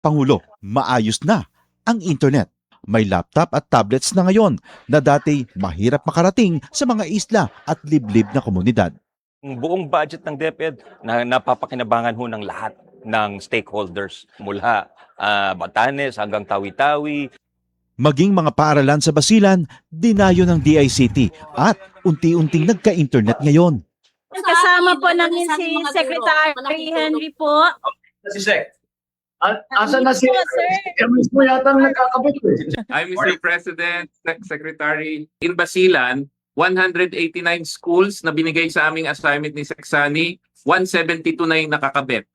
Pangulo, maayos na ang internet. May laptop at tablets na ngayon na dati mahirap makarating sa mga isla at liblib na komunidad. Ang buong budget ng DepEd na napapakinabangan ho ng lahat ng stakeholders mula Batanes hanggang Tawi-Tawi. Maging mga paaralan sa Basilan, dinayo ng DICT at unti-unting nagka-internet ngayon. Kasama po namin si Secretary Henry po. Si Sec. Asa na si MS mo yata ang nagkakabit eh. I'm Mr. President, Secretary. In Basilan, 189 schools na binigay sa aming assignment ni Seksani, 172 na yung nakakabit.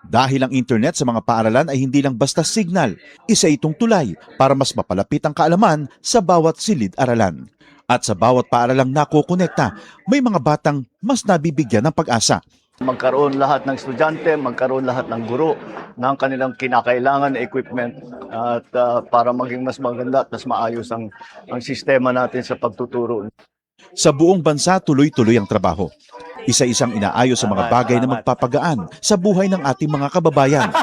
Dahil ang internet sa mga paaralan ay hindi lang basta signal, isa itong tulay para mas mapalapit ang kaalaman sa bawat silid-aralan. At sa bawat paaralang nakokonekta, may mga batang mas nabibigyan ng pag-asa. Magkaroon lahat ng estudyante, magkaroon lahat ng guro ng kanilang kinakailangan na equipment at para maging mas maganda at mas maayos ang sistema natin sa pagtuturo. Sa buong bansa, tuloy-tuloy ang trabaho. Isa-isang inaayos sa mga bagay na magpapagaan sa buhay ng ating mga kababayan.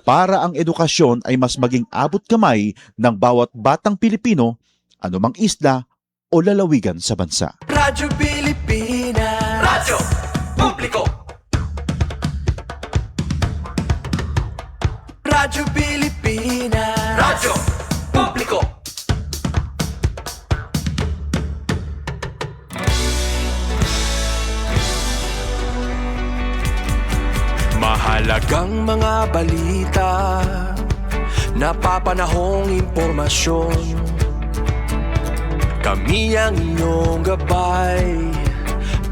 Para ang edukasyon ay mas maging abot kamay ng bawat batang Pilipino, anumang isla o lalawigan sa bansa. Radyo Pilipinas, Radyo Publiko. Radyo Pilipinas, Radyo Publiko. Mahalagang mga balita, napapanahong impormasyon. Kami ang inyong gabay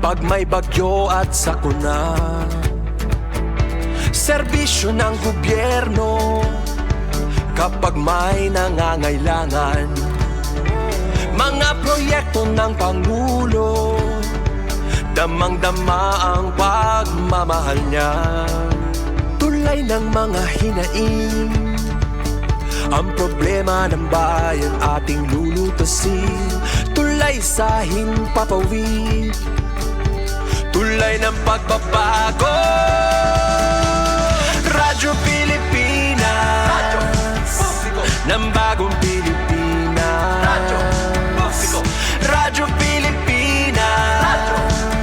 pag may bagyo at sakuna. Serbisyo ng gobyerno kapag may nangangailangan. Mga proyekto ng Pangulo, damang-dama ang pagmamahal niya. Tulay ng mga hinaing, ang problema ng bayan ating lulutasin. Tulay sa himpapawid, tulay ng pagbabago. Radyo Pilipinas, Radyo Publiko, ng bagong Pilipinas. Radyo Publiko, Radyo Pilipinas, Radyo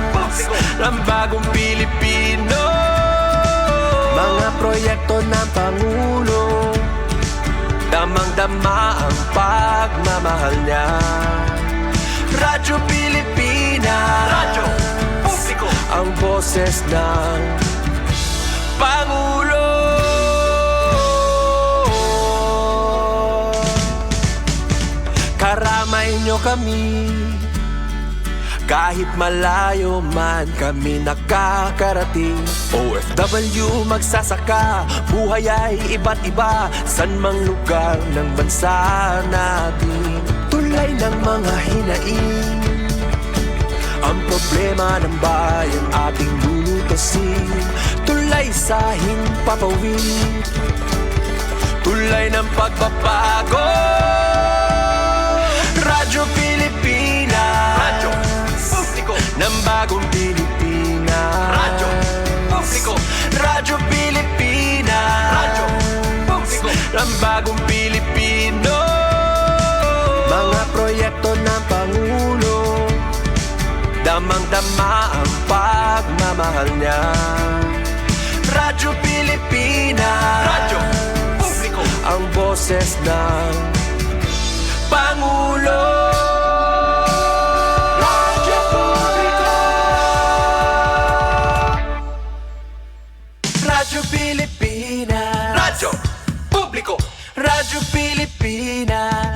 Publiko, ng bagong Pilipino. Mga proyekto ng Pangulo, damang-dama ang pagmamahal niya. Radyo Pilipinas, Radyo Publiko, ang boses ng Pangulo. Karamay nyo kami, kahit malayo man kami nakakarating. OFW magsasaka, buhay ay iba't iba, san mang lugar ng bansa natin. Tulay ng mga hinaing, ang problema ng bayan ating lulutasin. Tulay sa himpapawid, tulay ng pagbabago. Radyo Pilipinas, Radyo Publiko, ng bagong Pilipinas. Radyo Publiko, Radyo Pilipinas, Radyo Publiko, ng bagong Pilipino. Mga proyekto ng Pangulo, damang-dama ang pagmamahal niya. Radyo Pilipinas, Radyo Publiko, ang boses ng Pangulo. Radyo Publiko, Radyo Pilipinas, Radyo Publiko, Radyo Pilipinas.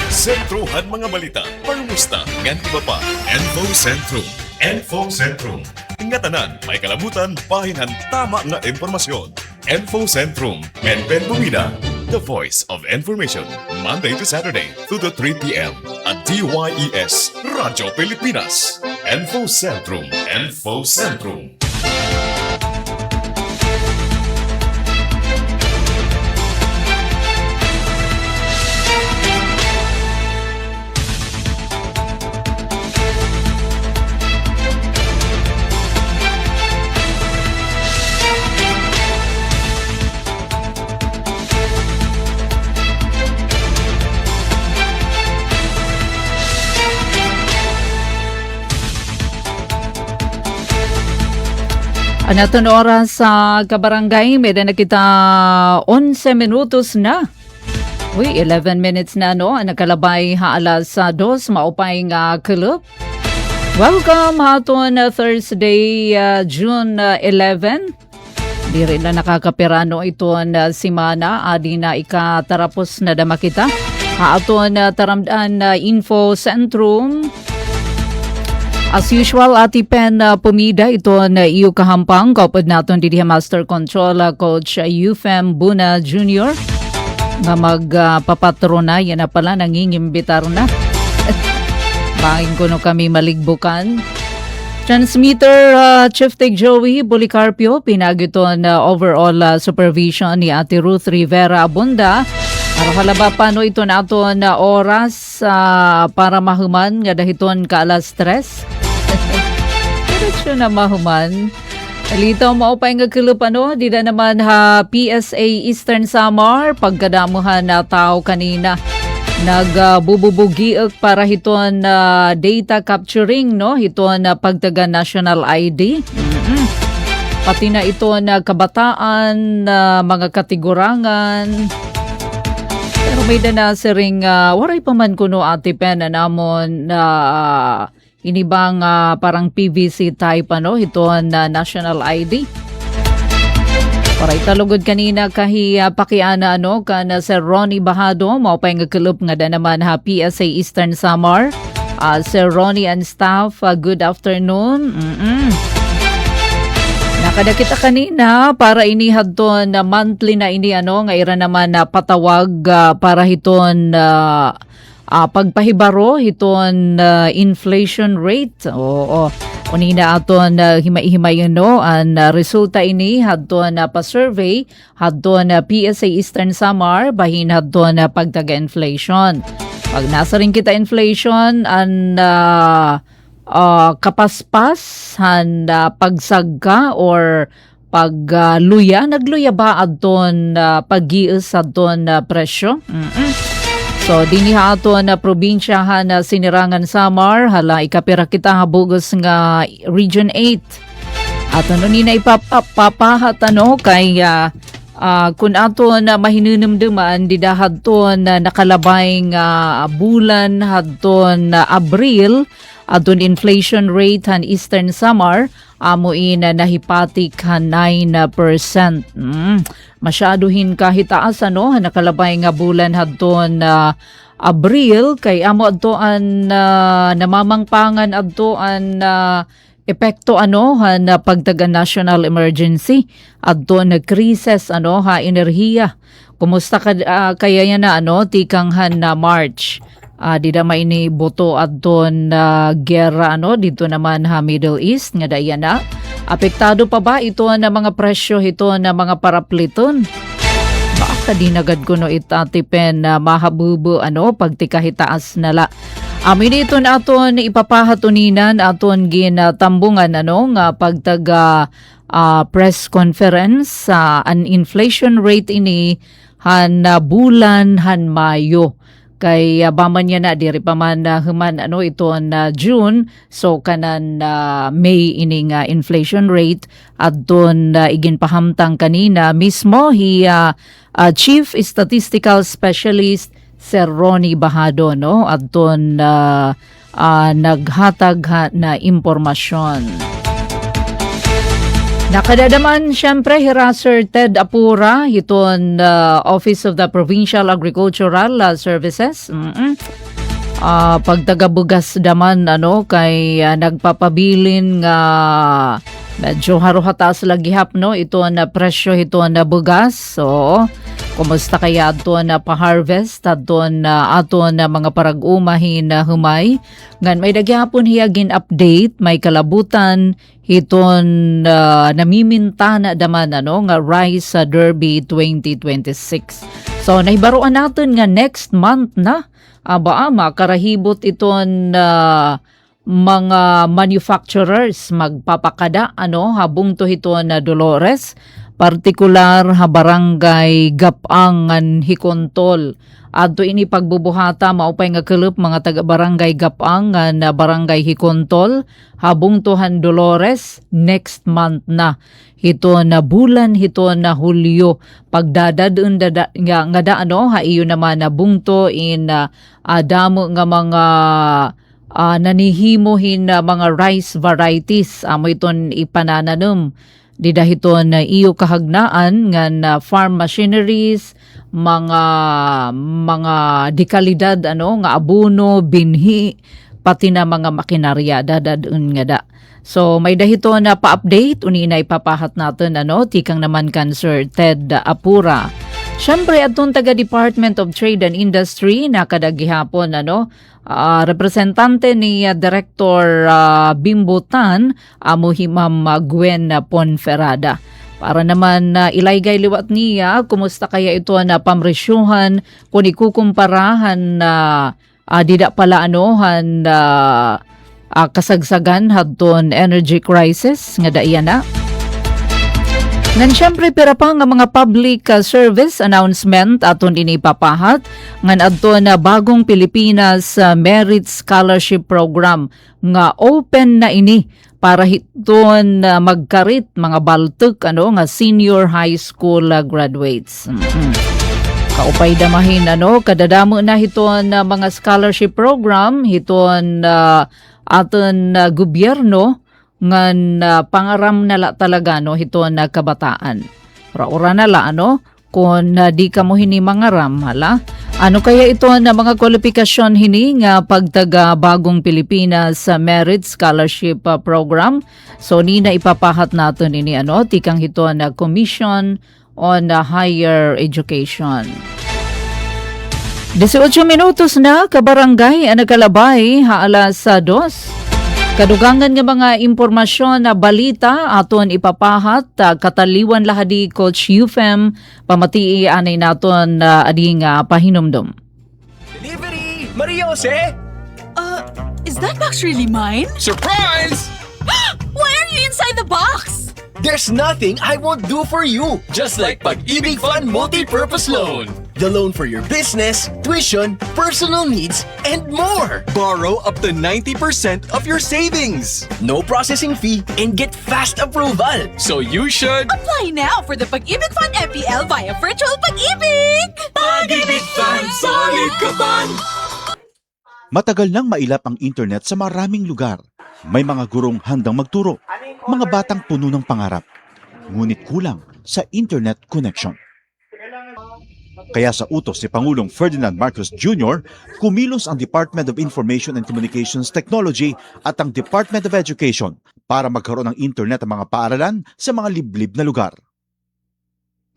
Sentruhan mga balita, pangumusta, ngan iba pa. Info Sentrum. Info Sentrum. Ngatanan, may kalabutan, bahinan, tama nga impormasyon. Info Sentrum. Ben Bumida, the voice of information. Monday to Saturday, 2 to 3 p.m. at DYES, Radyo Pilipinas. Info Sentrum. Info Sentrum. Anaton oras sa kabarangay, meron na kita 11 minutos na. Uy, 11 minutes na no, nakalabay haalas sa 2, maupay nga kulop. Welcome haton Thursday, June 11. Di rin na nakakapirano iton simana, adi na ikatarapos na dama kita. Haaton taramdaan info centrum. As usual, Ati Pen Pumida, ito na iyo kahampang. Kaupad natin didi Master Control Coach Eufem Buna Jr. Nga magpapatrona, yan na pala, nangingimbitar na. Bangin ko no kami maligbukan. Transmitter Chief Tech Joey Policarpio, pinagiton overall supervision ni Ate Ruth Rivera Abunda. Arahalaba pa no ito nato na oras para mahuman nga dahiton ka alas 3. Diretso na mahuman. Alitaw maupay nga kilupano, di na naman ha PSA Eastern Samar, pagkadamuhan na tao kanina. Nagbububugiak para hiton data capturing, no? Hiton pagtaga national ID. Pati na ito na kabataan, mga katigurangan. Pero may dana siring, waray pa man kuno Ate Pen na namon na inibang parang PVC type ano, ito na national ID. Waray talugod kanina kahi pakiana ano, kana Sir Ronnie Bahado, maupay nga kulop nga da naman ha PSA Eastern Samar. Sir Ronnie and staff, good afternoon. Nakada kita kanina para inihad ton na monthly na ini ano nga ira naman na patawag para hiton pagpahibaro hiton inflation rate. Oo. Unina aton himay-himay no ang resulta ini hadton pa-survey hadton PSA Eastern Samar bahin hadton pagtaga-inflation. Pag nasa rin kita inflation ang kapaspas han pagsagka or pagluya nagluya ba adton pag-ius adton presyo. So diniha aton na probinsyahan na Sinirangan Samar hala ikapira kita habugos nga Region 8. At ano ni na ipapahat ano kay kun aton na mahinunumduman didahad ton nakalabay nga bulan hadton Abril adun inflation rate han Eastern Samar amuin nahipatik han 9%. Masyaduhin kahit taas ano nakalabay nga bulan hadton Abril kay amo adtoan namamangpangan adtoan epekto ano han pagtaga national emergency adto na krisis ano ha enerhiya. Kumusta kaya yan na ano tikang han na March. Di damay ni boto adton gera ano dito naman ha Middle East nga dayan na. Apektado pa ba ito na mga presyo ito na mga parapliton? Baka dinagad ko no itatipen na mahabubo ano pagtikahitaas nala. Amin ito na aton ipapahatuниnan aton ginatambungan ano nga pagtaga press conference an inflation rate ini han bulan han Mayo. Kay baman niya na diri pa man human ano ito na June so kanan May ining inflation rate at doon igin pahamtang kanina mismo Chief Statistical Specialist Sir Ronnie Bahado no at doon naghatag na impormasyon. Nakadadaman siyempre Sir Ted Apura hiton Office of the Provincial Agricultural Services. Pagtagabugas daman ano kay nagpapabilin nga medyo haruhatas lagihap no ito na presyo ito na bugas. So kumusta kaya ato na pa-harvest aton na mga parag-umahin na humay ngan may daghapon hiyagin update may kalabutan hiton namiminta na daman ano nga Rice Derby 2026. So nahibaruan natin nga next month na makarahibot iton mga manufacturers magpapakada ano habung to hiton Dolores partikular ha barangay Gapangan Hikontol. Adto ini pagbubuhata maupay nga kelep mga taga barangay Gapangan na barangay Hikontol habong tuhan Dolores next month na. Hito na bulan, hito na Hulyo. Pagdadadun nga daano ha iyo naman na bungto in damo nga mga nanihimohin na mga rice varieties amo iton ipanananum. Dida hiton na iyo kahagnaan nga na farm machineries, mga dekalidad nga abono, binhi, pati na mga makinarya dadadun nga da. So may dahito na pa-update uni na ipapahat natin tikang naman kan Sir Ted Apura. Syempre atong taga Department of Trade and Industry nakadagihapon representante ni Director Bimbutan Himam Gwen Ponferrada. Para naman ilaygay liwat niya, kumusta kaya ito na pamresyuhan kung ikukumparahan na dida pala kasagsagan hadton energy crisis nga daiya na. Ngan syempre pira pa nga mga public service announcement aton inipapahat ngan adto na bagong Pilipinas Merit Scholarship Program nga open na ini para hiton magkarit mga baltok nga senior high school graduates. Kaupay damahin kadadamo na hiton mga scholarship program hiton aton gobyerno ngan pangaram nala talaga hiton kabataan. Ora nala kung di ka mo hini mangaram hala. Ano kaya ito na mga kwalifikasyon hini nga pagtaga bagong Pilipinas Merit Scholarship Program? So ni na ipapahat natin ini tikang ito na Commission on Higher Education. 18 minutos na kabarangay ang nakalabay alas 2. Kadugangan nga mga impormasyon na balita aton ipapahat kataliwan lahadi Coach Ufem pamatii anay naton ading pahinumdum. Delivery! Maria Jose! Is that box really mine? Surprise! Why are you inside the box? There's nothing I won't do for you. Just like Pag-ibig Fund Multi-Purpose Loan. The loan for your business, tuition, personal needs, and more. Borrow up to 90% of your savings. No processing fee and get fast approval. So you should... Apply now for the Pag-ibig Fund MPL via Virtual Pag-ibig! Pag-ibig Fund Solid Kaban! Matagal nang mailap ang internet sa maraming lugar. May mga gurong handang magturo, mga batang puno ng pangarap, ngunit kulang sa internet connection. Kaya sa utos ni Pangulong Ferdinand Marcos Jr., kumilos ang Department of Information and Communications Technology at ang Department of Education para magkaroon ng internet ang mga paaralan sa mga liblib na lugar.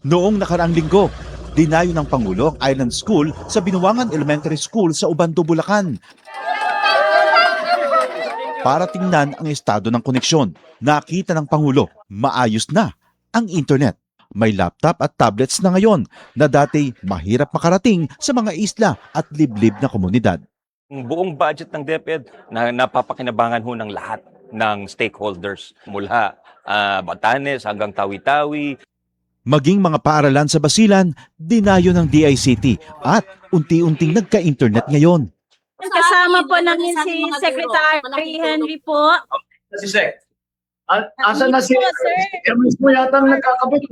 Noong nakaraang linggo, dinayo ng Pangulo ang Island School sa Binuangan Elementary School sa Ubando, Bulacan para tingnan ang estado ng koneksyon. Nakita ng Pangulo, maayos na ang internet. May laptop at tablets na ngayon na dati mahirap makarating sa mga isla at liblib na komunidad. Ang buong budget ng DepEd na napapakinabangan ng lahat ng stakeholders mula Batanes hanggang Tawi-Tawi. Maging mga paaralan sa Basilan, dinayo ng DICT at unti-unting nagka-internet ngayon. Kasama po namin si Secretary Henry po. Si Sec. Asa na si Emis mo yata nagkakabit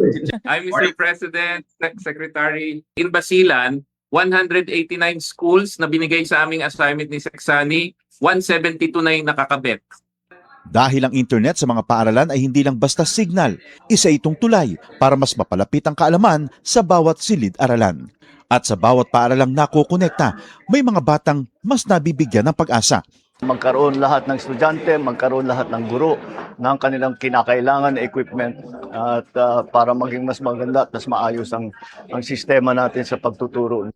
I'm Mr. President, Secretary. In Basilan, 189 schools na binigay sa aming assignment ni Seksani, 172 na yung nakakabit. Dahil ang internet sa mga paaralan ay hindi lang basta signal, isa itong tulay para mas mapalapit ang kaalaman sa bawat silid-aralan. At sa bawat paaralang nakokonekta, may mga batang mas nabibigyan ng pag-asa. Magkaroon lahat ng estudyante, magkaroon lahat ng guro ng kanilang kinakailangan na equipment at para maging mas maganda at mas maayos ang sistema natin sa pagtuturo.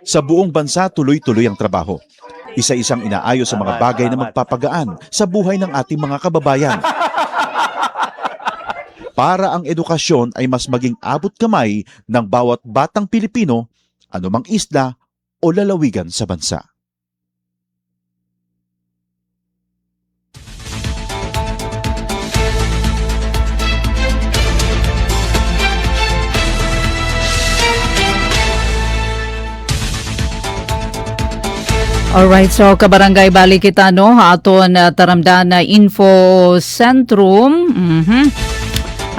Sa buong bansa, tuloy-tuloy ang trabaho. Isa-isang inaayos sa mga bagay na magpapagaan sa buhay ng ating mga kababayan. Para ang edukasyon ay mas maging abot kamay ng bawat batang Pilipino, anumang isla o lalawigan sa bansa. Alright, so kabarangay balik kita no, aton taramdan na info centrum.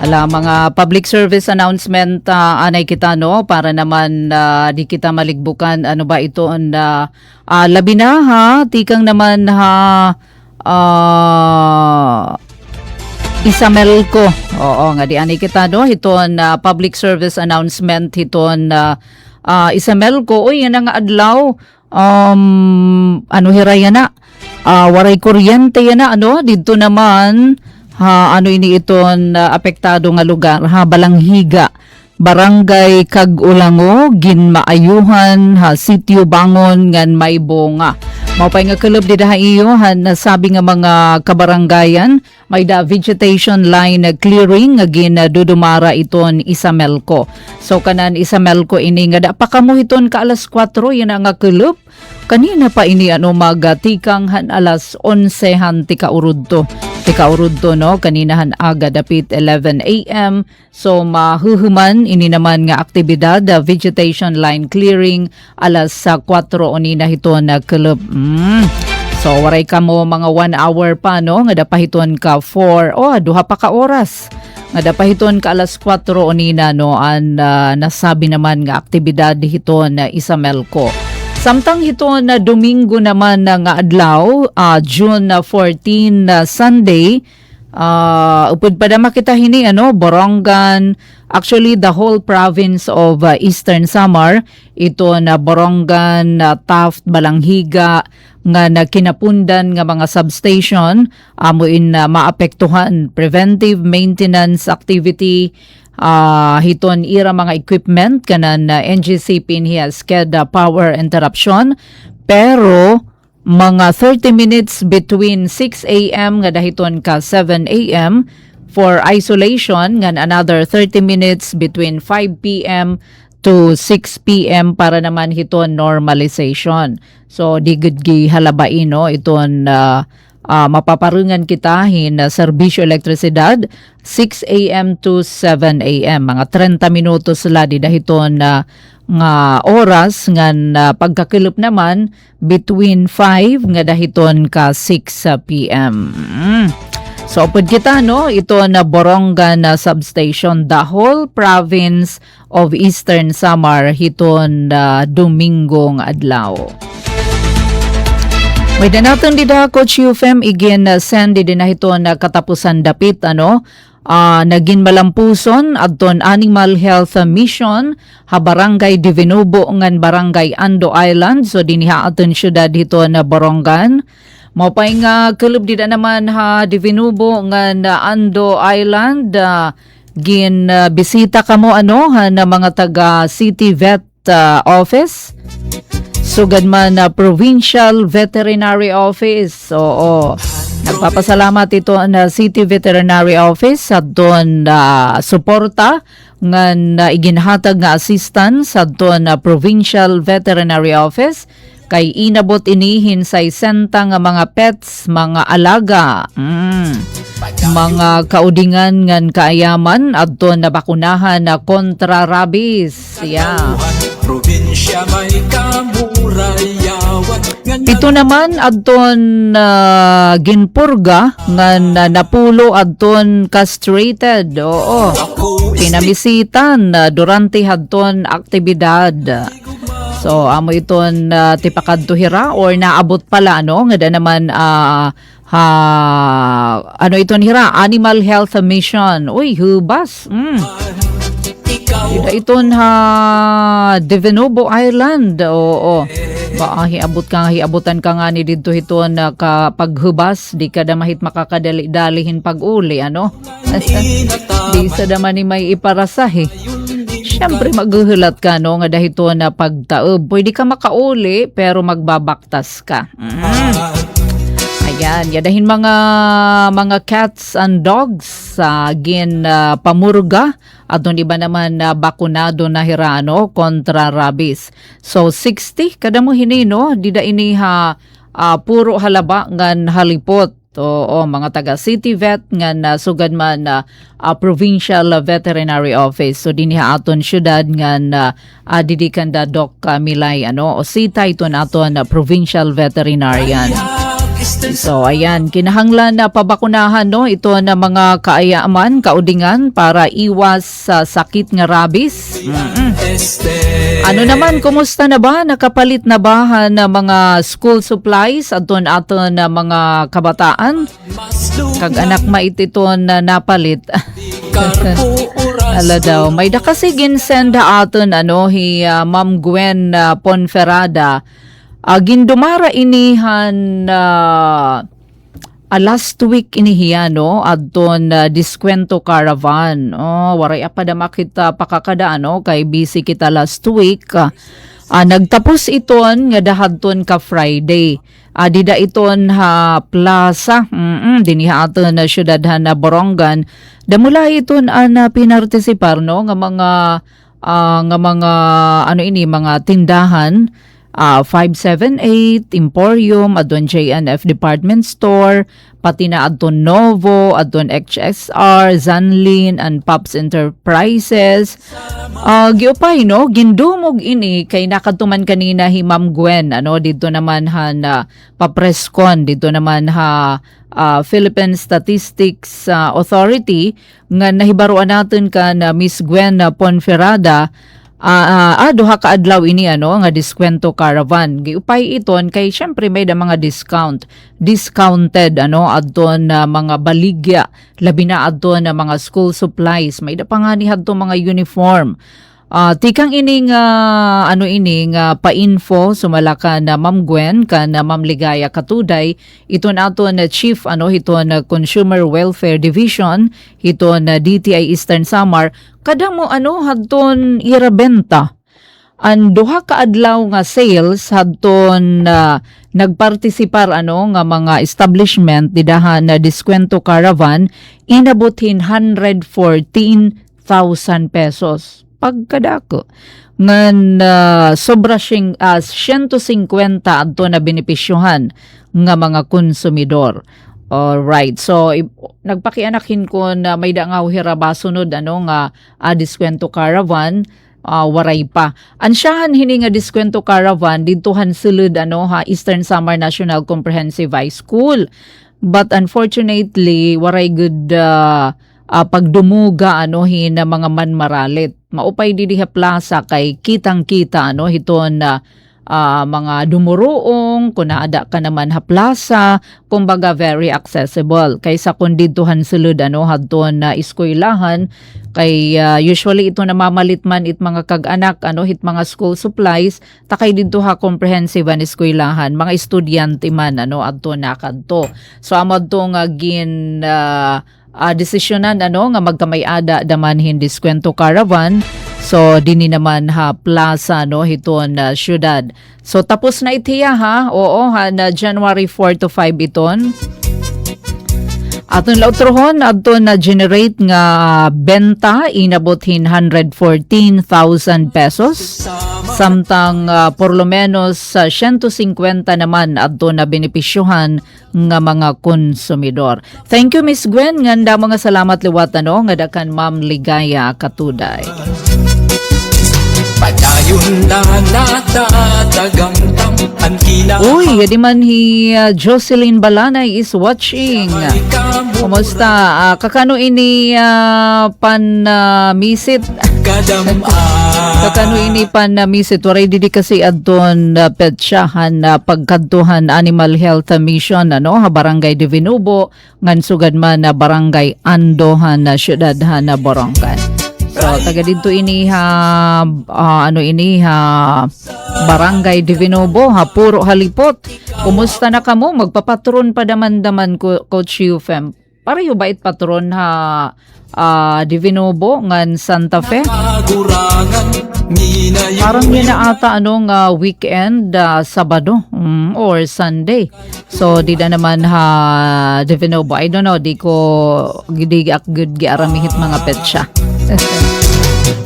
Ala mga public service announcement anay kita no para naman di kita maligbukan ano ba ito labi na ha tikang naman ha Isamelco. Oo nga di anay kita no hiton public service announcement hiton Isamelco oy yan nga adlaw ano hiraya na waray kuryente yan na ano dito naman ano ini iton apektado nga lugar ha Balanghiga barangay Kag-Ulango ginmaayuhan ha sitio Bangon ngan may bunga mapay nga kelub di daha iyo han nasabi nga mga kabarangayan may da vegetation line clearing nga ginadudumara iton Isamelco. So kanan Isamelco ini nga da pa kamo iton ka alas 4 yan nga kelub kanina pa ini ano magatikang han alas 11 han tika urudto no kaninahan aga dapit 11 AM so mahuhuman ini naman nga aktibidad vegetation line clearing alas 4 onina hiton na kelub. So waray ka mo mga 1 hour pa no nga dapahiton ka 4 duha pa ka oras nga dapahiton ka alas 4 onina no an nasabi naman nga aktibidad hiton na Isamelco. Samtang hiton na Domingo naman nga adlaw, June 14 Sunday, upod pa na makita hini Borongan, actually the whole province of Eastern Samar, ito na Borongan, Taft, Balanghiga, nga nakinapundan nga mga substation, amuin maapektuhan preventive maintenance activity, hiton ira mga equipment kanan NGC PNHEA power interruption pero mga 30 minutes between 6 AM nga dahiton ka 7 AM for isolation ngan another 30 minutes between 5 PM to 6 PM para naman hiton normalization. So di gud gi halabain no iton mapaparungan kita hin serbisyo elektrisidad 6 AM to 7 AM mga 30 minutos la di dahiton nga oras ngan pagkakilop naman between 5 nga dahiton ka 6 PM. So pud kita no ito na Borongan substation the whole province of Eastern Samar hiton Domingong adlaw. May danatang dida Coach UFM igin send di na ito na katapusan dapit naging malampuson adton Animal Health Mission ha Barangay Divinubo ngan Barangay Ando Island so dinha aton syudad dito na Borongan. Mapay nga kelub dida naman ha Divinubo ngan Ando Island gin bisita kamo ha na mga taga City Vet Office. Sugad man Provincial Veterinary Office. Oo. Nagpapasalamat ito na City Veterinary Office sa doon suporta ngan iginhatag nga assistance sa doon Provincial Veterinary Office kay inabot inihin sa isenta nga mga pets, mga alaga. Mga kaudingan ngan kaayaman at doon na bakunahan na kontra rabies. Yeah. Probinsya may kamurayawan. Ito naman adton ginpurga ngan napulo adton castrated. Oo. Pinamisitan durante hadton aktibidad. So amo iton tipakadto hira or naabot pala nga da naman ano iton hira Animal Health Mission. Uy, hubas. Iton Divinubo Island. Oo. Ba hiabutan ka nga ni dito hiton kapaghubas di ka da mahit makakadali-dalihin pag-uli Di sa daman ni may iparasahe. Siyempre maghuhulat ka nga dahito na pagtaob. Pwede ka makauli pero magbabaktas ka. Ayan, yadahin mga cats and dogs gin pamurga at doon iba naman bakunado na hirano kontra rabies. So 60 kada mo hinino dida ini puro halaba ngan halipot Oo, mga taga City Vet nga nasugad man na Provincial Veterinary Office. So dinhi aton syudad nga didikan da Doc Milay o sita ito naton Provincial Veterinarian. So ayan, kinahanglan na pabakunahan ito na mga kaayaman, kaudingan para iwas sa sakit nga rabies. Ano naman, kumusta na ba? Nakapalit na ba na mga school supplies aton na mga kabataan? Kag anak maititon na napalit. Ala daw, may da kasi ginsend aton Ma'am Gwen Ponferrada. Gindumara inihan last week inihiya adton diskwento caravan. Waray pa da makita pakakada kay busy kita last week. Nagtapos iton nga dahadton ka Friday. Dida iton plaza diniha aton na syudad na Borongan. Damula iton pinartisipar nga mga tindahan. 578 Emporium, adon JNF Department Store, pati na adon Novo, adon XSR, Zanlin, and Pops Enterprises. Giupay gindumog ini kay nakatuman kanina hi Ma'am Gwen, dito naman papreskon, dito naman Philippine Statistics Authority, nga nahibaruan natin ka na Miss Gwen Ponferrada, duha ka adlaw ini nga diskwento caravan. Giupay iton kay syempre may da mga discounted adton mga baligya, labi na adton mga school supplies, may da pa nga ni adto mga uniform. Tikang ining pa-info sumalaka na Ma'am Gwen kan Ma'am Ligaya Katuday, ito na ato na Chief ito na Consumer Welfare Division, ito na DTI Eastern Samar, kada mo hadton irabenta. Ang duha ka adlaw nga sales hadton nagpartisipar nga mga establishment didahan na diskwento caravan, inabutin 114,000 pesos. Pagkadako ngan sobra siyang 150 adto na benepisyohan nga mga konsumidor. Alright, so nagpakianakin ko na may dangaw hiraba sunod nga diskwento caravan, waray pa. Ansyahan hini nga diskwento caravan dituhan sulod Eastern Samar National Comprehensive High School. But unfortunately, waray good pagdumuga na mga manmaralit. Maupay didiha plaza kay kitang-kita hiton na mga dumuruong, kung naada ka naman plaza, kumbaga very accessible. Kaysa kung dituhan sulod hadton na eskwelahan, kay usually ito namamalit man it mga kag-anak hit mga school supplies, takay dito comprehensive an eskwelahan, mga estudyante man adto na kadto. So amad to nga desisyonan nga magkamay-ada daman hindi diskwento caravan. So dini naman plaza hiton syudad. So tapos na itiya na January 4 to 5 iton. Aton lautrohon adto na generate nga benta inabothin 114,000 pesos. Samtang por lo menos 150 naman adto na benepisyohan nga mga konsumidor. Thank you Miss Gwen, nganda mga salamat liwat nga dakan Ma'am Ligaya Katuday. Padayon na natatagang ang kina. Uy, di man Jocelyn Balanay is watching. Kumusta? Kakano ini pan-misit? Kakano ini pan-misit? Waray didi kasi adton petsyahan pagkantuhan Animal Health Mission Barangay Divinubo, ngan sugad man Barangay Andohan syudad na Borongan. So taga dito ini Barangay Divinubo puro halipot. Kumusta na kamo? Magpapatron pa daman Coach Yufem. Pareho bait patron Divinubo ngan Santa Fe. Parang yun na ata weekend Sabado or Sunday. So di na naman Divinubo. I don't know, di ko gidig ak good giaramihit mga petsya.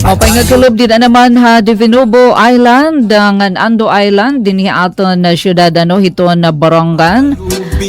Okay nga kulob din naman ha Divinobo Island, ngan Ando Island dinhi aton na syudad hiton na Barangan.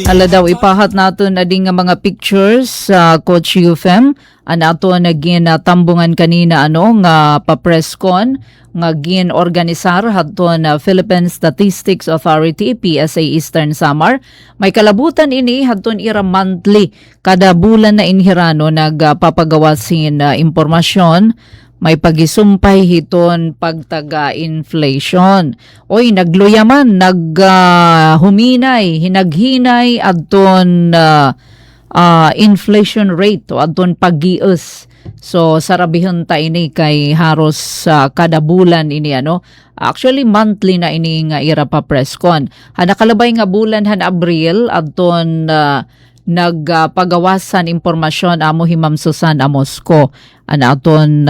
Ala daw ipahat naton na nga mga pictures sa Coach UFM an ato naging tambungan kanina nga pa-presscon nga gin organisar hadton na Philippine Statistics Authority PSA Eastern Samar. May kalabutan ini hadton ira monthly kada bulan na inhirano nagpapagawasin impormasyon. May pagisumpay hiton pagtaga-inflation. Oy, nagluyaman, huminay, hinaghinay adton inflation rate o adton pag-ius. So sarabihon ta ini kay haros kada bulan ini actually monthly na ini nga ira pa presscon. Nakalabay nga bulan han Abril adton nagpagawasan impormasyon amo Himam Susan Amosco an aton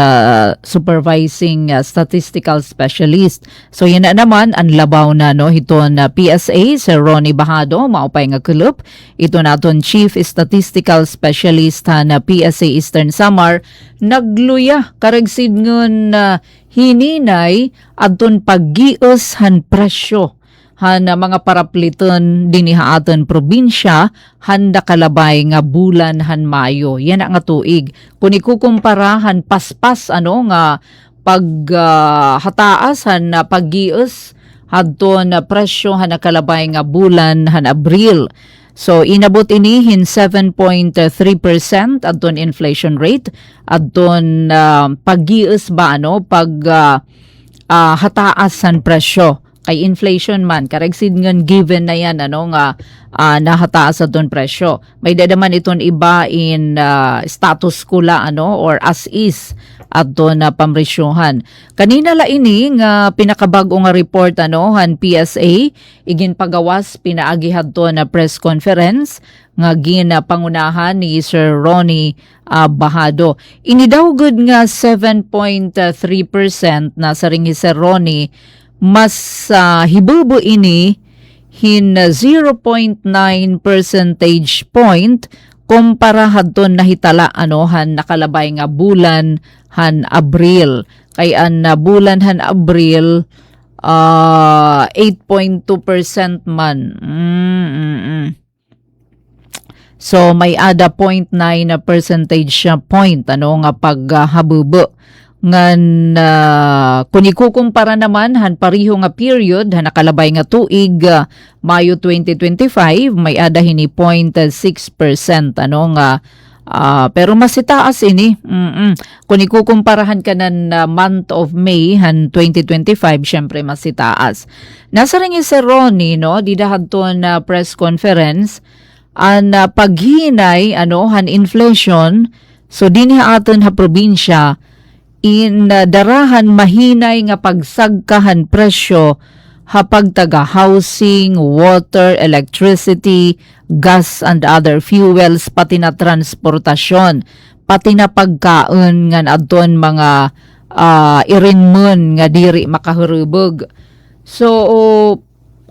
supervising statistical specialist. So yan na naman ang labaw na hiton PSA si Ronnie Bahado maupay nga kulup. Ito naton Chief Statistical Specialist na PSA Eastern Samar nagluya karagsid ngun hininay adton paggius han presyo han mga parapliton dinhi aton probinsya handa kalabay nga bulan han Mayo. Yan nga tuig. Kung ikukumpara han paspas nga paghataas han paggius hadton presyo han nakalabay nga bulan han Abril. So inabot ini hin 7.3% adton inflation rate adton paggius ba hataas han presyo. Kay inflation man karagsid ngan given na yan nga nahataas adton presyo. May dadaman iton iba in status kula or as is adton pamresyohan. Kanina la ini nga pinakabag-o nga report han PSA igin pagawas pinaagi hadton na press conference nga pangunahan ni Sir Ronnie Bahado. Ini daw good nga 7.3% na sa ring Sir Ronnie mas hibubo ini hin 0.9 percentage point kumpara hadton nahitala han nakalabay nga bulan han Abril. Kay an bulan han Abril 8.2% man. So may ada 0.9 na percentage point nga paghabubo. Ngan kung ikukumpara naman han pariho nga period han nakalabay nga tuig Mayo 2025 may ada hini 0.6% pero mas itaas ini. Kung ikukumparahan ka ng month of May han 2025 syempre mas itaas. Nasa ring si Ronnie didahadton na press conference an paghinay han inflation so dinhi aton ha probinsya in darahan mahinay nga pagsagkahan presyo hapag taga housing, water, electricity, gas and other fuels pati na transportasyon, pati na pagkaon nga adton mga irinmon nga diri makahurubog. So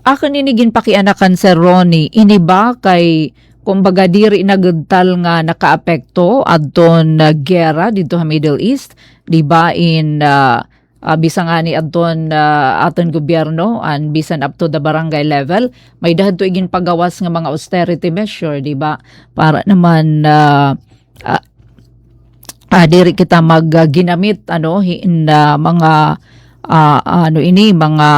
akin ini ginpakianakan Sir Ronnie ini ba kay kumbaga diri nagudtal nga nakaapekto adton gera dito sa Middle East, di ba in bisan nga ni adton aton gobyerno and bisan up to the barangay level may dahad to igin pagawas nga mga austerity measure, di ba, para naman diri kita magginamit in mga mga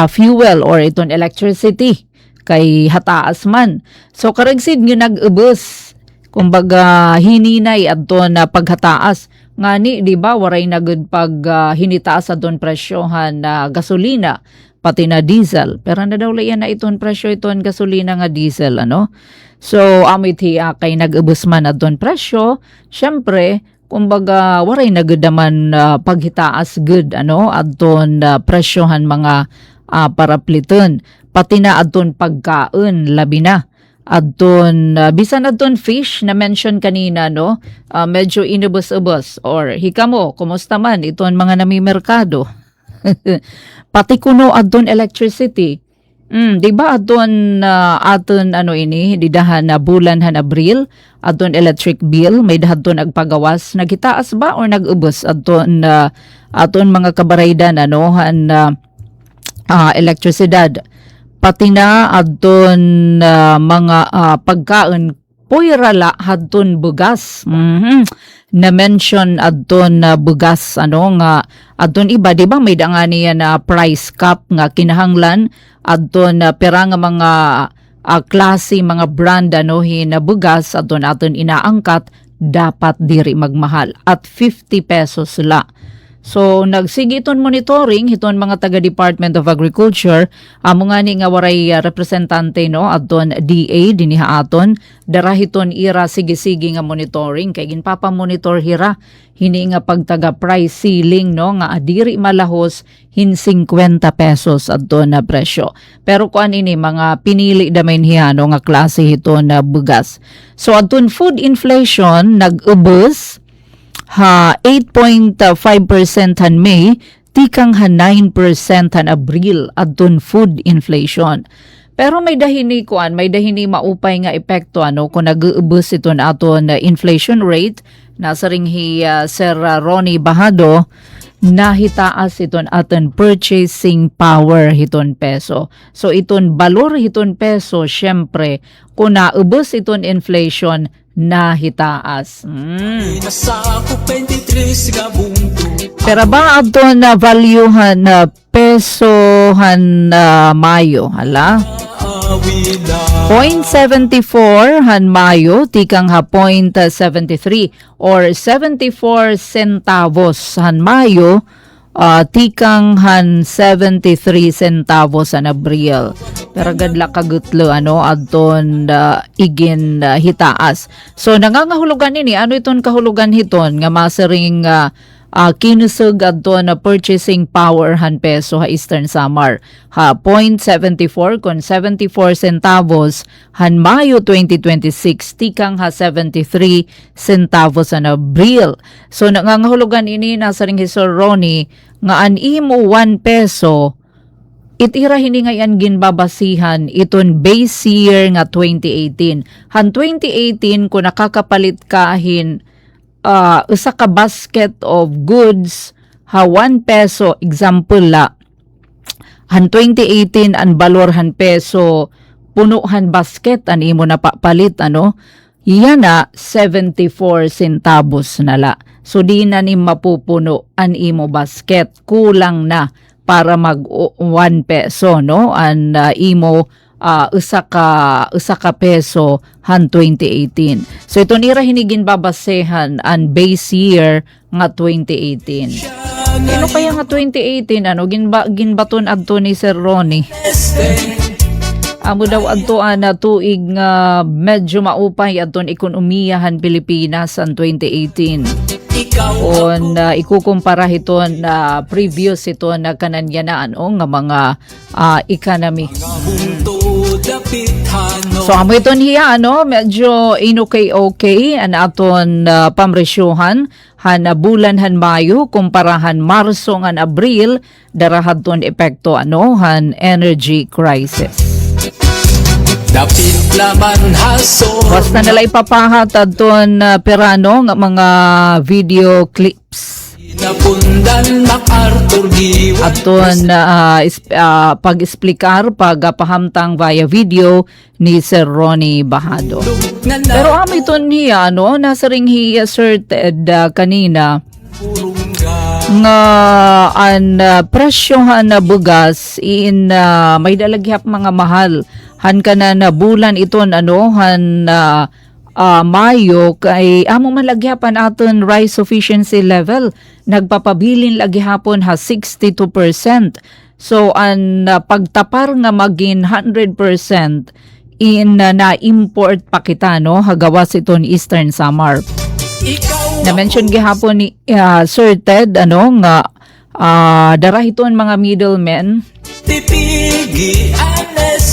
fuel or iton electricity kay hataas man. So karagsid nga nag-ubos kumbaga hininay adton na paghataas ngani, di ba, waray na gud pag hinitaas adton presyohan na gasolina pati na diesel, pero na daw layan na iton presyo iton gasolina nga diesel so amit kay nag-ubos man adton presyo syempre kumbaga waray na gud naman paghitaas gud adton presyohan mga parapliton pati na adton pagkaon labi na adton bisan adton fish na mention kanina medyo inubos-ubos or hikamo kumusta man iton mga namimerkado pati kuno adton electricity Di ba aton ano ini didahan na bulan han Abril aton electric bill may dahaton agpagawas nagitaas ba or nag-ubos aton mga kabaraydan ano han elektrisidad pati na aton mga pagkaon puyrala hadton bugas. Na mention adton bugas ano nga adton iba di ba may dangani na price cap nga kinahanglan adton pera nga mga klase mga brand ano na bugas adton inaangkat dapat diri magmahal at 50 pesos la. So nagsige iton monitoring hiton mga taga Department of Agriculture amo nga ni nga waray representante no adton DA diniha aton darahiton ira sige-sige nga monitoring kay ginpapamonitor hira hini nga pagtaga price ceiling no nga adiri malahos hin 50 pesos adton na presyo. Pero kuan ini mga pinili damen hiya no nga klase hiton na bugas. So adton food inflation nag-ubos ha 8.5% han May, tikang ha 9% han Abril adton food inflation. Pero may dahini maupay nga epekto ano kung nag-uubos iton aton inflation rate nasa ring Sir Ronnie Bahado nahitaas iton aton purchasing power hiton peso. So iton balor hiton peso syempre kung naubos iton inflation nahitaas. Pero ba aton na valuehan na pesohan na Mayo hala 0.74 han Mayo tikang ha 0.73 or 74 centavos han Mayo tikang han 73 centavos han Abril. Pero gadla kagutlo ano adton igin hitaas. So nangangahulugan ini ano iton kahulugan hiton nga masaring kinusog adton na purchasing power han peso ha Eastern Samar ha 0.74 kon 74 centavos han Mayo 2026 tikang ha 73 centavos han Abril. So nangangahulugan ini nasa ring Sir Ronnie nga an imo 1 peso itira hini ngayon ginbabasihan iton base year nga 2018. Han 2018 kung nakakapalit kahin usa ka basket of goods ha 1 peso example la han 2018 ang balor han peso punuhan basket an imo na papalit ano iyan na 74 centavos na la. So di na ni mapupuno an imo basket kulang na para mag 1 peso no an imo usa ka peso han 2018. So ito nira hinigin babasehan an base year nga 2018. Ano kaya nga 2018 ano ginbaton adto ni Sir Ronnie? Amo daw adto na tuig nga medyo maupay adton ekonomiya han Pilipinas an 2018. On ikukumpara hiton previous ito na kananyanaan o nga mga economy. So amo iton hiya ano medyo okay an aton pamresyohan han bulan han Mayo kumparahan Marso ngan Abril darahadton epekto ano han energy crisis. Dapit laman haso. Basta nila ipapahat adton perano nga mga video clips. Napundan MacArthur aton pag-explikar pagpahamtang via video ni Sir Ronnie Bahado. Pero iton niya no nasa ring asserted kanina nga an presyohan na bugas in may dalaghap mga mahal han kana na bulan iton ano han Mayo kay amo man lagyapan aton rice sufficiency level nagpapabilin lagyapon ha 62%. So an pagtapar nga magin 100% in na import pa kita no hagawas iton Eastern Samar. Na-mention gihapon ni Sir Ted ano nga darahiton mga middlemen.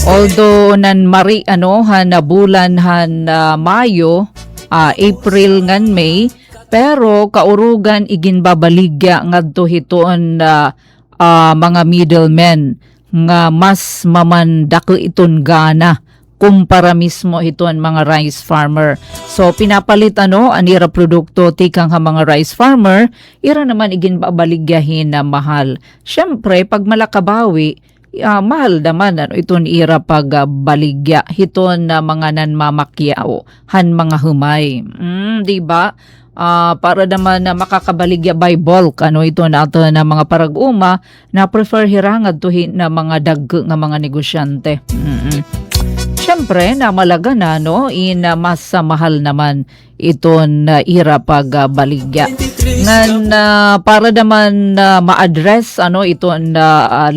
Although nan mari ano han bulan han Mayo, April ngan May, pero kaurugan igin babaligya ngadto hiton mga middlemen nga mas mamandako iton gana kumpara mismo iton mga rice farmer. So pinapalit anira produkto tikang ha mga rice farmer, ira naman igin babaligyahin na mahal. Syempre pag malakabawi, mahal naman iton ira pag baligya hiton na mga nanmamakyaw han mga humay. Di ba? Para naman na makakabaligya by bulk ito nato na mga parag-uma na prefer hirangad tuhin na mga dagko nga mga negosyante. Siyempre na malaga na mas mahal naman iton ira pag baligya ngan para naman ma-address iton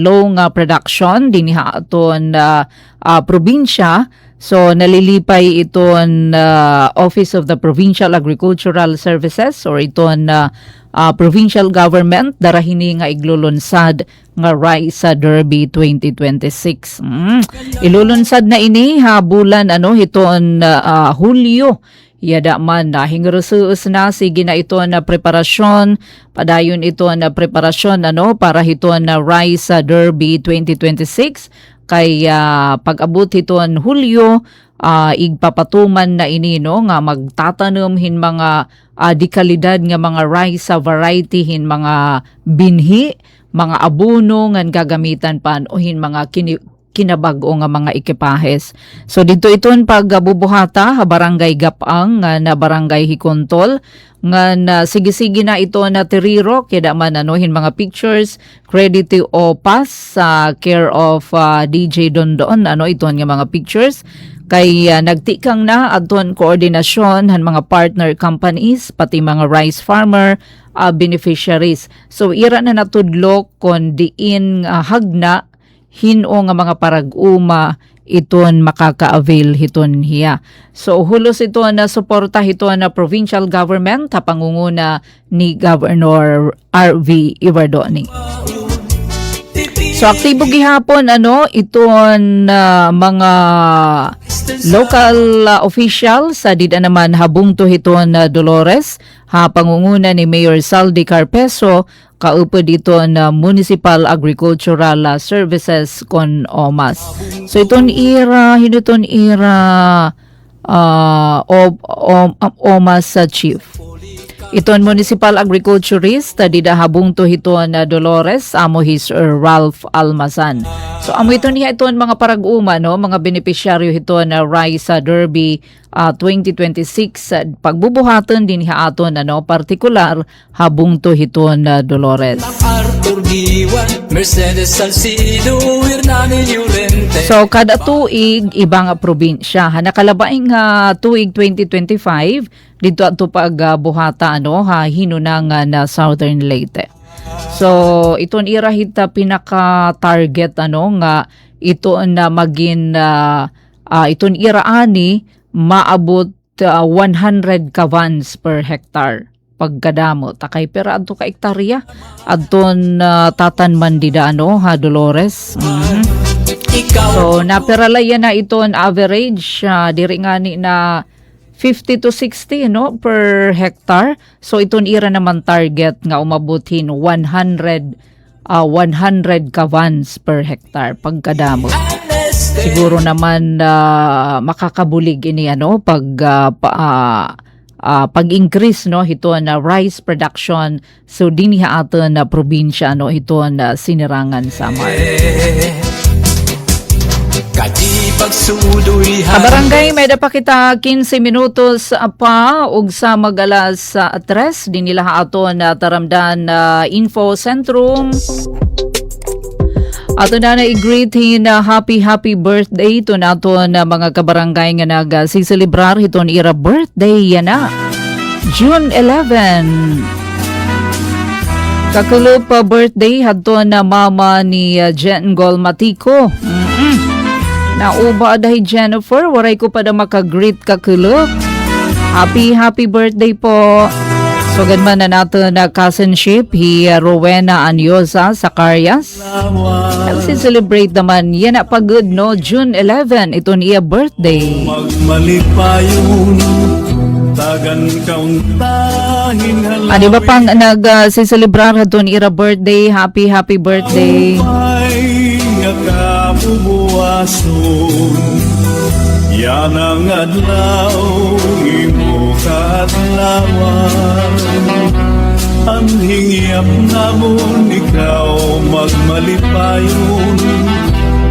low nga production dinhi aton probinsya. So nalilipay iton Office of the Provincial Agricultural Services or iton provincial government darahini nga iglulunsad nga Rice Derby 2026. Ilulunsad na ini bulan hiton Hulyo. Yada man hingrusuus na sige na ito na preparasyon padayon ito na preparasyon para hiton na Rice Derby 2026 kay pag-abot hiton Hulyo igpapatuman na ini nga magtatanom hin mga dikalidad nga mga rice variety hin mga binhi, mga abono nga gagamitan pan o hin mga kinabag-o nga mga ekipahes. So dito iton pagbubuhata barangay Gapang na barangay Hikontol nga sige-sige na ito na tiriro kaya man hin mga pictures credit to OPAS care of DJ Dondon iton nga mga pictures kay nagtikang na adton koordinasyon han mga partner companies pati mga rice farmer beneficiaries. So ira na natudlo kon diin hagna hino nga mga parag-uma iton makaka-avail hiton hiya. So hulos ito na suporta hito na provincial government pangunguna ni Governor R.V. Ivardoni. So aktibo gihapon iton mga local officials dida naman habungto hiton Dolores pangunguna ni Mayor Saldi Carpeso kaupod dito na Municipal Agricultural Services kon OMAS. So iton ira hinuton ira OMAS chief. Iton municipal agriculturist dida habungto hiton Dolores amo his Ralph Almazan. So amo ito niya iton mga parag-uma mga benepisyaryo hiton Rice Derby 2026 pagbubuhaton din aton partikular habungto hiton Dolores. So kada tuig ibang probinsya nakalabaing tuig 2025 dito ato pagbuhata hinunang na Southern Leyte. So iton ira hita pinaka-target nga ito na magin iton ira ani maabot 100 kavans per hectare pagkadamo takay pera adto ka hektarya adton tatanman dida Dolores. So naperalayan na iton average diri ngani na 50 to 60 per hectare. So iton ira naman target nga umabutin 100 kavans per hectare pagkadamo. Siguro naman makakabulig ini pag-increase hito na rice production so dinhi aton na probinsya hito na sinirangan Samar. Sa barangay may da pa kita 15 minutos pa ug sa magalas 3 din nila aton taramdan info sentrum. Ato na i-greet na happy birthday to naton mga kabarangay nga nagsiselebrar hiton ira birthday yan na June 11. Kakulop birthday hadto na mama ni Jen Golmatico. Nauba dahi Jennifer, waray ko pa na makagreet kakulop. Happy birthday po. So ganman na nato na cousinship hi Rowena Anyosa Zacarias. Nagsi-celebrate naman yan na pagod June 11 ito niya birthday. Ano ba pang nag-celebrate ito niya birthday? Happy birthday. nga kabubuason. Yan ang adlaw imo kaadlawan. Ang hingyap namon ikaw magmalipayon.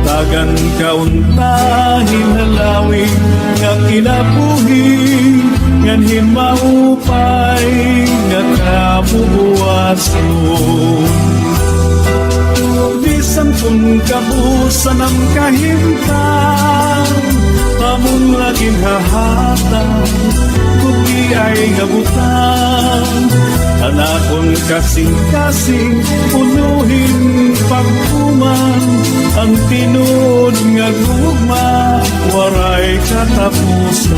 Tagan kaunta hinalawin nga kinabuhi nganhin maupay nga kabubuason. Bisan kung kabusan ang kahimtang among laging hahatan kuki ay ngabutan. Anakon kasing-kasing punuhin pagkuman ang tinud nga gugma waray katapusan.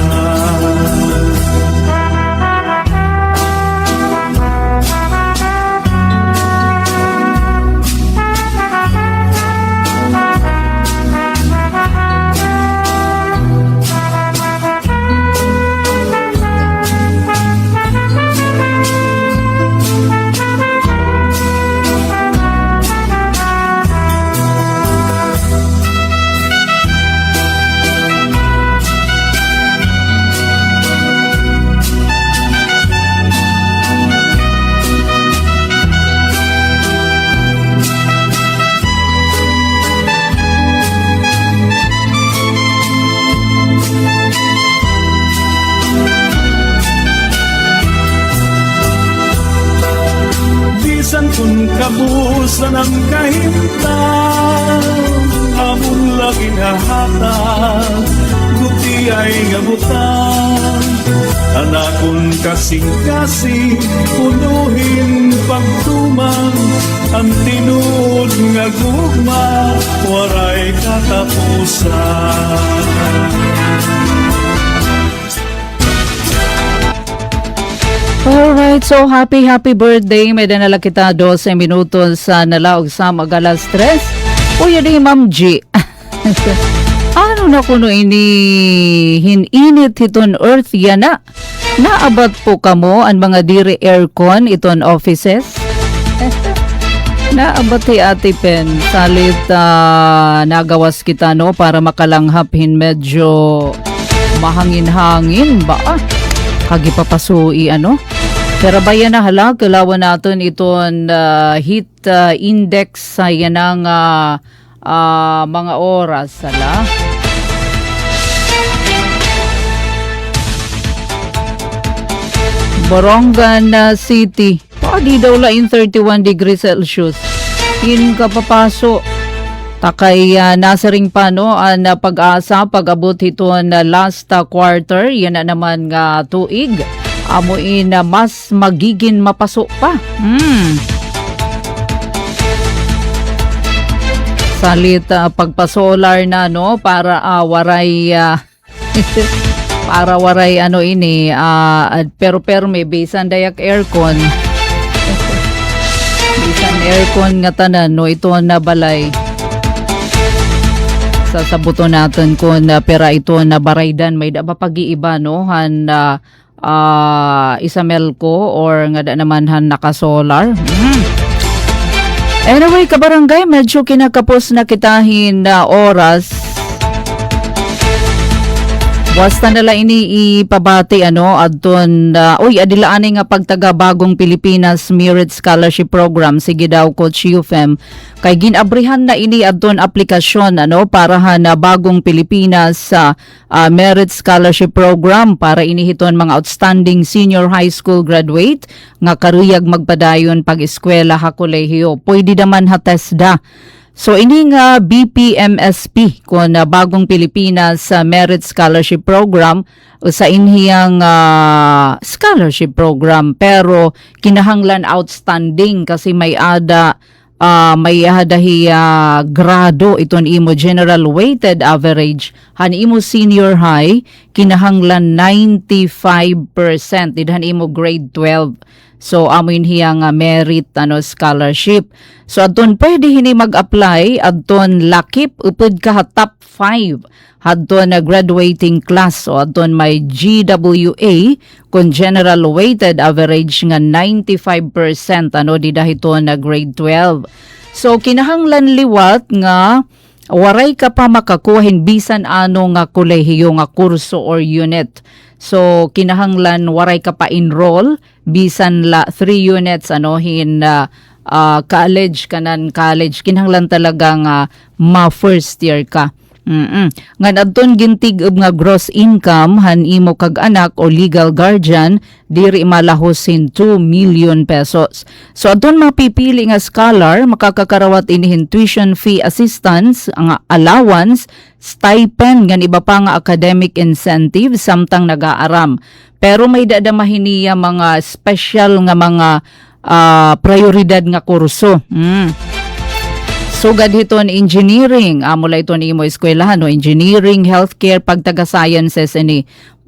Bisan kung kabusan ang kahimtang among laging hahatag guti ay ngabutan. Anakon kasing-kasing punuhin pagtuman ang tinud nga gugma waray katapusan. Alright, so happy birthday. May danala kita 12 minutos sa nalaog sa magalas 3. Uy, di Ma'am G. Ano na kuno ini hininit hiton earth yan na. Naabat po kamo ang mga diri aircon iton offices. Naabat ti Ate Pen. Salit nagawas kita no para makalanghapin medyo mahangin-hangin ba? Kagipapasui ano? Pero bayan na hala, kalawan natin iton heat index sa yan ang mga oras. Hala. Borongan City. Di daw lain 31 degrees Celsius. In kapapaso. Takay nasa ring pa no, na pag-asa pag-abot ito na last quarter. Yan na naman nga tuig. Amuin na mas magiging mapaso pa. Salit pagpa-solar na no para waray para waray ano ini pero may bisan dayak aircon. Bisan aircon nga tanan no ito na balay. Sasabuto natin kung pera ito na baraydan may da ba pag-iiba no han isamel ko or nga da naman han naka-solar. Anyway, kabarangay, medyo kinakapos na kitahin na oras. Basta nala ini ipabati ano adton adilaani nga pagtaga bagong Pilipinas Merit Scholarship Program sige daw Coach UFM kay ginabrihan na ini adton aplikasyon ano para na bagong Pilipinas Merit Scholarship Program para inihiton mga outstanding senior high school graduate nga karuyag magpadayon pag-eskwela ha kolehiyo. Pwede naman ha TESDA. So ini nga BPMSP kung bagong Pilipinas Merit Scholarship Program sa inhiyang scholarship program pero kinahanglan outstanding kasi may ada grado iton imo general weighted average han imo senior high kinahanglan 95% idhan imo grade 12. So amin hiyang merit scholarship. So adton pwede hini mag-apply adton lakip upod ka top 5 adton graduating class o adton may GWA kung general weighted average nga 95% di dahiton grade 12. So kinahanglan liwat nga waray ka pa makakuhin bisan ano nga kolehiyo nga kurso or unit. So kinahanglan waray ka pa enroll bisan la 3 units college college kinahanglan talagang ma first year ka. Nga adton gintig nga gross income han imo kag anak o legal guardian diri malahosin 2 million pesos. So adton mapipili nga scholar makakakarawat inihin tuition fee assistance ang allowance, stipend ngan iba pa nga academic incentive samtang nag-aaram. Pero may dadamahiniya mga special nga mga prioridad nga kurso. Sugad hiton engineering, mula ito ni imo eskwelahan, no? Engineering, healthcare, pagtaga-sciences,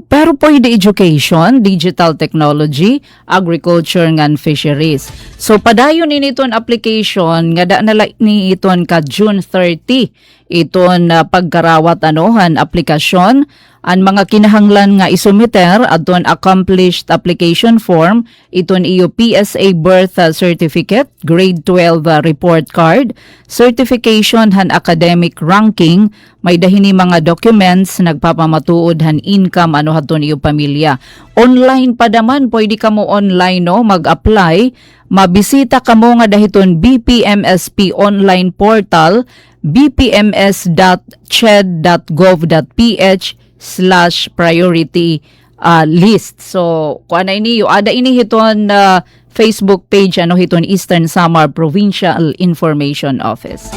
pero pwede education, digital technology, agriculture, and fisheries. So padayon initon application, nga da nala ni iton ka June 30, iton pagkarawat aplikasyon, ang mga kinahanglan nga isumiter adton accomplished application form, iton iyo PSA birth certificate, grade 12 report card, certification han academic ranking, may dahini mga documents nagpapamatuod han income hadton iyo pamilya. Online pa daman, pwede ka mo online mag-apply, mabisita ka mo nga dahiton BPMSP online portal, bpms.ched.gov.ph/priority list. So, kung ano ini, ada ini hiton Facebook page, hiton Eastern Samar Provincial Information Office.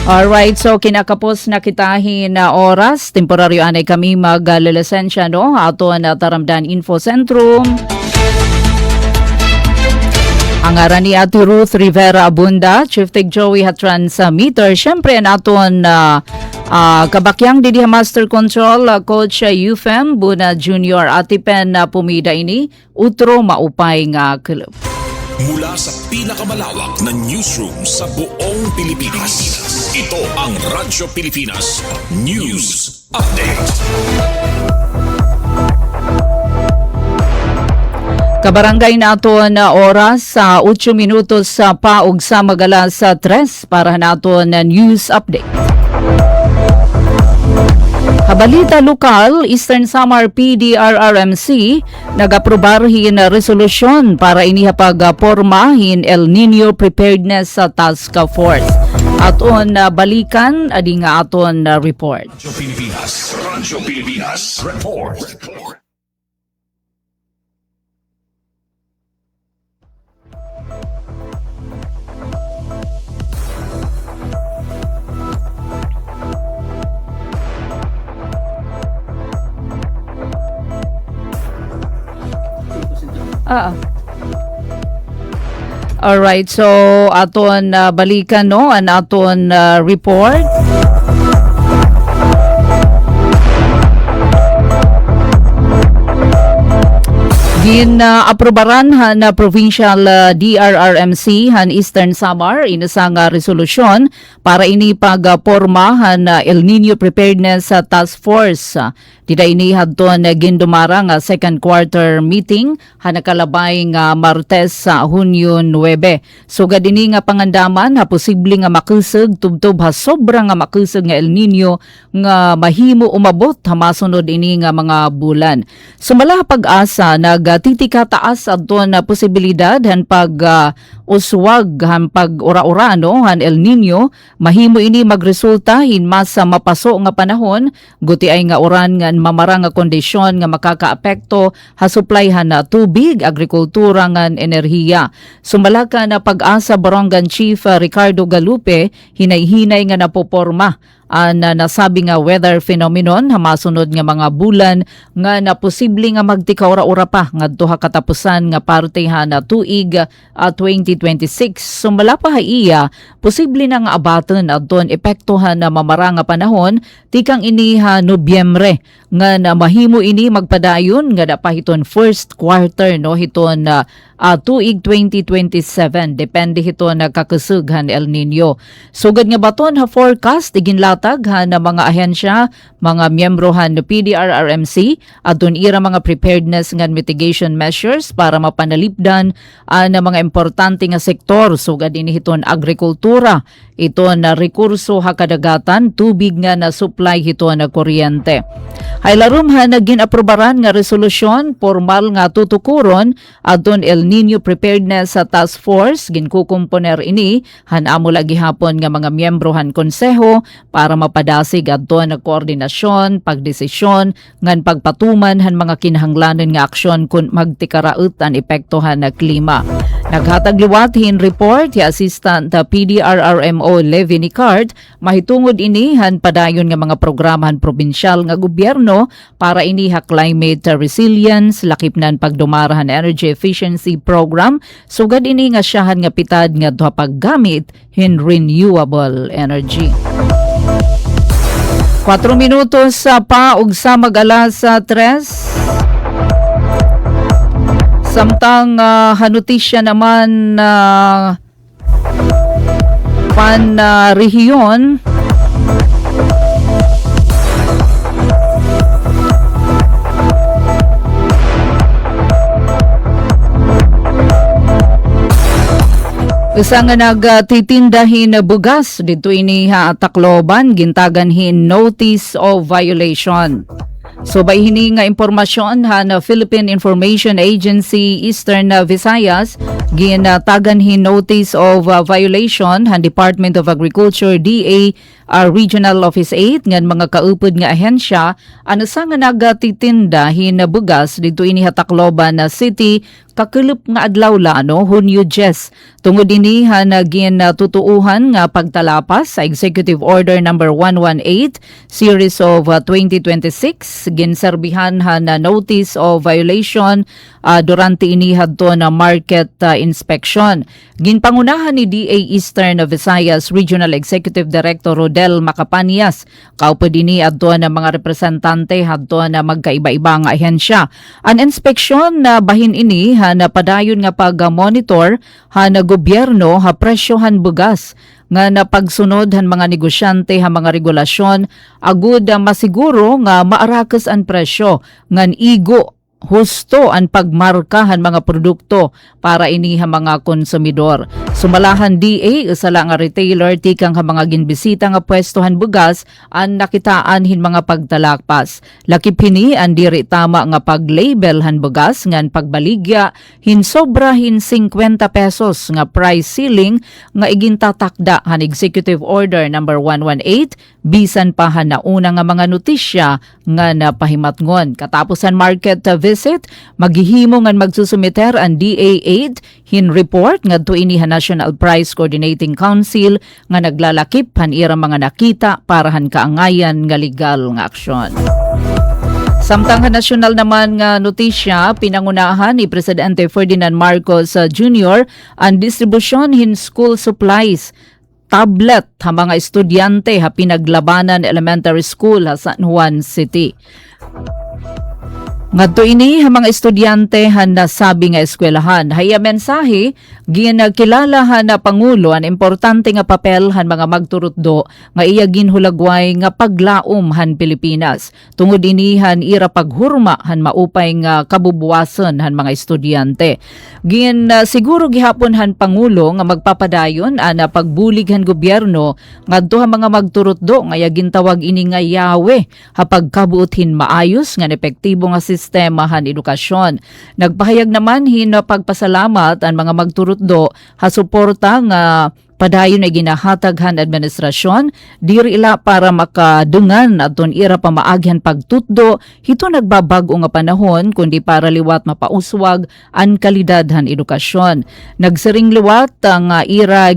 Alright, so kinakapos na kitahin na oras, temporaryo anay kami mag-lilisensya, ato na Taramdan Info Centrum. Ang aran ni Ate Ruth Rivera Abunda, Chief Tech Joey Hatran sa meter. Siyempre, naton kabakyang Didi Master Control, Coach UFM, Buna Junior, Ate Pen pumida ini, utro maupay nga club. Mula sa pinakamalawak na newsroom sa buong Pilipinas, ito ang Radyo Pilipinas News Update. Kabarangay naton na oras sa 8 minutos sa paug sa magalas sa 3 para naton na news update. Kabalita lokal, Eastern Samar PDRRMC nag-aprobarhin na resolusyon para inihapag pormahin El Nino Preparedness sa Task Force. Aton balikan adi nga aton report. Radyo Pilipinas Report. Alright, so aton balikan ang aton report. Gin-aprobaran na Provincial DRRMC han Eastern Samar inasang resolusyon para inipagpormahan El Nino Preparedness Task Force. Dida ini hadton gindumara nga second quarter meeting hanakalabay nga Martes sa Hunyo 9. Sugad ini nga pangandaman posible nga makusog tubtob sobra nga makusog nga El Nino nga mahimo umabot masunod ini nga mga bulan. Sumala pag-asa nagtitika taas adton na posibilidad han pag uswag han pag ura-ura han El Nino mahimo ini magresulta hinmas sa mapaso nga panahon guti ay nga uran nga mamarang nga kondisyon nga makakaapekto hasuplayhan na tubig, agrikultura nga enerhiya. Sumalaka na pag-asa Barangay Chief Ricardo Galupe hinay-hinay nga napoporma na nasabi nga weather phenomenon masunod nga mga bulan nga na posible nga magtikaura-ura pa ngadto katapusan nga parte na tuig 2026. Sumala pa iya posible na nga abaton adton epektohan na mamarang nga panahon tikang ini Nobyembre nga na mahimo ini magpadayon nga dapahiton first quarter hiton tuig 2027 depende hiton nagkakusughan El Nino. Sugad nga baton forecast iginlatag na mga ahensya, mga miyembrohan ng PDRRMC adun ira mga preparedness nga mitigation measures para mapanalipdan na mga importante nga sektor sugad ini hiton agrikultura, ito na rekurso hakadagatan, tubig nga na supply hiton na kuryente. Haylarum naging aprobaran nga resolusyon formal nga tutukuron adton El Nino Preparedness sa Task Force ginkukumponer ini amo lagi hapon nga mga miyembro han konseho para mapadasig adton na koordinasyon, pagdesisyon ngan pagpatuman han mga kinahanglanon nga aksyon kun magtikaraot ang epektohan na klima. Naghatag liwat hin report si Assistant PDRRMO Levi Nicart mahitungod ini han padayon nga mga programahan probinsyal nga gobyerno para iniha climate resilience, lakipnan pagdumarahan energy efficiency program, sugad ini nga siyahan nga pitad nga duha paggamit hin renewable energy. 4 minutos pa ug sa mag-alas 3. Samtang hanutisya naman pan-rehiyon, isa nga nagtitindahin na bugas dito ini Tacloban gintagan hin notice of violation. So by hini nga impormasyon na Philippine Information Agency Eastern Visayas ginatagan hin notice of violation han Department of Agriculture DA Regional Office 8 ngan mga kaupod nga ahensya ano sa nga nagatitinda hin bugas dito ini Tacloban City kakulup nga adlaw la Hunyo 10 tungod ini naging tutuuhan nga pagtalapas sa Executive Order number 118 series of 2026 ginserbihan na notice of violation durante ini hadto na market inspection. Ginpangunahan ni DA Eastern Visayas Regional Executive Director Rodel Macapanias kaupod ini adto na mga representante hadto na magkaiba-iba nga ahensya. An inspeksyon na bahin ini na padayon nga pag-monitor na gobyerno presyohan bugas nga napagsunod han mga negosyante ha mga regulasyon agud masiguro nga maarakas ang presyo ngan igo husto ang pagmarkahan mga produkto para iniha mga konsumidor. Sumalahan DA usala nga retailer tikang ha mga ginbisita nga pwestohan bugas ang nakitaan hin mga pagtalakpas. Lakip hini ang diri tama nga paglabel han bugas ngan pagbaligya hin sobra hin 50 pesos nga price ceiling nga igintatakda han Executive Order number 118 bisan pa han nauna nga mga notisya nga napahimatngon. Katapusan market visit, maghihimo nga magsusumiter ang DA8 hin report ngadto ini ha National Price Coordinating Council nga naglalakip han ira mga nakita para han kaangayan nga legal nga aksyon. Samtang nasyonal naman nga notisya, pinangunahan ni Presidente Ferdinand Marcos Jr. ang distribusyon hin school supplies tablet ha mga estudyante ha Pinaglabanan Elementary School ha San Juan City. Ngadto ini ha mga estudyante han nasabi nga eskwelahan haya mensahe ginagkilala na pangulo ang importante nga papel han mga magturutdo nga iya ginhulagway nga paglaom han Pilipinas tungod ini han ira paghurma han maupay nga kabubuwason han mga estudyante. Siguro gihapon han pangulo nga magpapadayon ana pagbulig han gobyerno ngadto ha mga magturutdo nga gintawag ini nga yawe ha pagkabuotin maayos nga epektibo nga sistemahan edukasyon. Nagpahayag naman hin pagpasalamat ang mga magturutdo ha suporta nga padayon ay ginahataghan administrasyon diri ila para makadungan aton ira pamaagyan pagtutdo hito nagbabag-o nga panahon kundi para liwat mapauswag ang kalidadhan edukasyon. Nagsiring liwat ang ira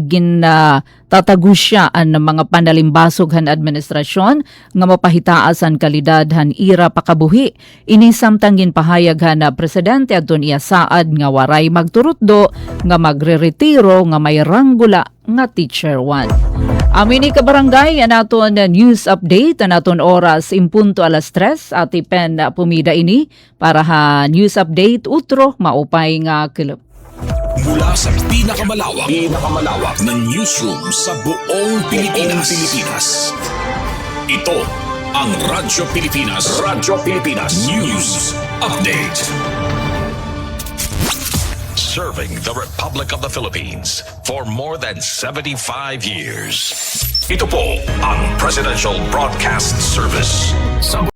tatagusya ang mga panalimbasog han administrasyon nga mapahitaas ang kalidad han ira pakabuhi. Ini samtang ginpahayag han na presidente adton iya saad nga waray magturutdo nga magreretiro nga may ranggula nga teacher 1. Amini ka barangay anaton news update anaton oras impunto alas 3 at ipen pumida ini para ha news update utro maupay nga kilop. Mula sa pinakamalawak na newsroom sa buong Pilipinas. Ito ang Radyo Pilipinas News Update. serving the Republic of the Philippines for more than 75 years. Ito po ang Presidential Broadcast Service.